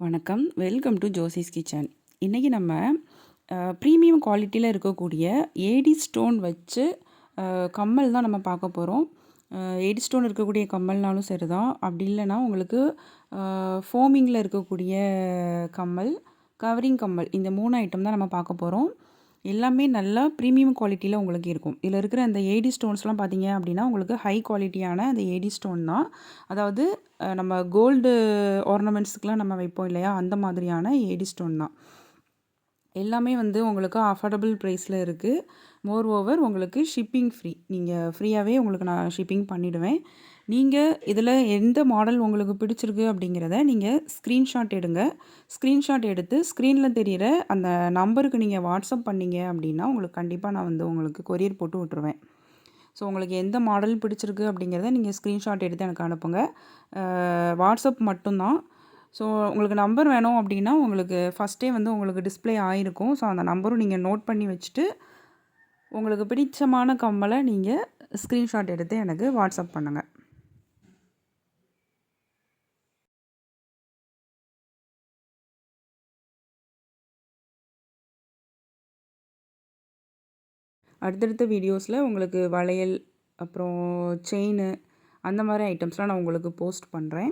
வணக்கம். Welcome to Josie's kitchen. இன்றைக்கி நம்ம ப்ரீமியம் குவாலிட்டியில் இருக்கக்கூடிய ஏடி ஸ்டோன் வச்சு கம்மல் தான் நம்ம பார்க்க போகிறோம். ஏடி ஸ்டோன் இருக்கக்கூடிய கம்மல்னாலும் சரி தான், அப்படி இல்லைன்னா உங்களுக்கு ஃபோமிங்கில் இருக்கக்கூடிய கம்மல், கவரிங் கம்மல், இந்த 3 ஐட்டம் தான் நம்ம பார்க்க போகிறோம். எல்லாமே நல்லா ப்ரீமியம் குவாலிட்டியில் உங்களுக்கு இருக்கும். இதில் இருக்கிற அந்த ஏடி ஸ்டோன்ஸ்லாம் பார்த்தீங்க அப்படின்னா உங்களுக்கு ஹை குவாலிட்டியான அந்த ஏடி ஸ்டோன் தான். அதாவது நம்ம கோல்டு ஆர்னமெண்ட்ஸுக்கெலாம் நம்ம வைப்போம் இல்லையா, அந்த மாதிரியான ஏடி ஸ்டோன் தான். எல்லாமே வந்து உங்களுக்கு அஃபோர்டபுள் ப்ரைஸில் இருக்குது. மோர் ஓவர் உங்களுக்கு ஷிப்பிங் ஃப்ரீ. நீங்கள் ஃப்ரீயாகவே உங்களுக்கு நான் ஷிப்பிங் பண்ணிவிடுவேன். நீங்கள் இதில் எந்த மாடல் உங்களுக்கு பிடிச்சிருக்கு அப்படிங்கிறத நீங்கள் ஸ்க்ரீன்ஷாட் எடுங்க. ஸ்க்ரீன்ஷாட் எடுத்து ஸ்க்ரீனில் தெரிகிற அந்த நம்பருக்கு நீங்கள் வாட்ஸ்அப் பண்ணிங்க அப்படின்னா உங்களுக்கு கண்டிப்பாக நான் வந்து உங்களுக்கு கொரியர் போட்டு விட்ருவேன். ஸோ உங்களுக்கு எந்த மாடல் பிடிச்சிருக்கு அப்படிங்கிறத நீங்கள் ஸ்க்ரீன்ஷாட் எடுத்து எனக்கு அனுப்புங்க. வாட்ஸ்அப் மட்டும்தான். ஸோ உங்களுக்கு நம்பர் வேணும் அப்படின்னா உங்களுக்கு ஃபஸ்ட்டே வந்து உங்களுக்கு டிஸ்ப்ளே ஆகிருக்கும். ஸோ அந்த நம்பரும் நீங்கள் நோட் பண்ணி வச்சுட்டு உங்களுக்கு பிடிச்சமான கம்மலை நீங்கள் ஸ்க்ரீன்ஷாட் எடுத்து எனக்கு வாட்ஸ்அப் பண்ணுங்கள். அடுத்தடுத்த வீடியோஸில் உங்களுக்கு வளையல், அப்புறம் செயின், அந்த மாதிரி ஐட்டம்ஸ்லாம் நான் உங்களுக்கு போஸ்ட் பண்ணுறேன்.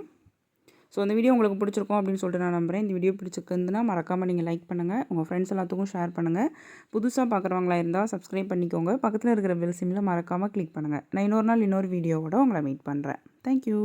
ஸோ அந்த வீடியோ உங்களுக்கு பிடிச்சிருக்கும் அப்படின்னு சொல்லிட்டு நான் நம்புகிறேன். இந்த வீடியோ பிடிச்சிருக்குதுன்னா மறக்காமல் நீங்கள் லைக் பண்ணுங்கள், உங்கள் ஃப்ரெண்ட்ஸ் எல்லாத்துக்கும் ஷேர் பண்ணுங்கள். புதுசாக பார்க்குறவங்களா இருந்தால் சப்ஸ்கிரைப் பண்ணிக்கோங்க. பக்கத்தில் இருக்கிற பெல் சிம்மில் மறக்காமல் கிளிக் பண்ணுங்கள். நான் இன்னொரு நாள் இன்னொரு வீடியோவோட உங்களை மீட் பண்ணுறேன். தேங்க்யூ.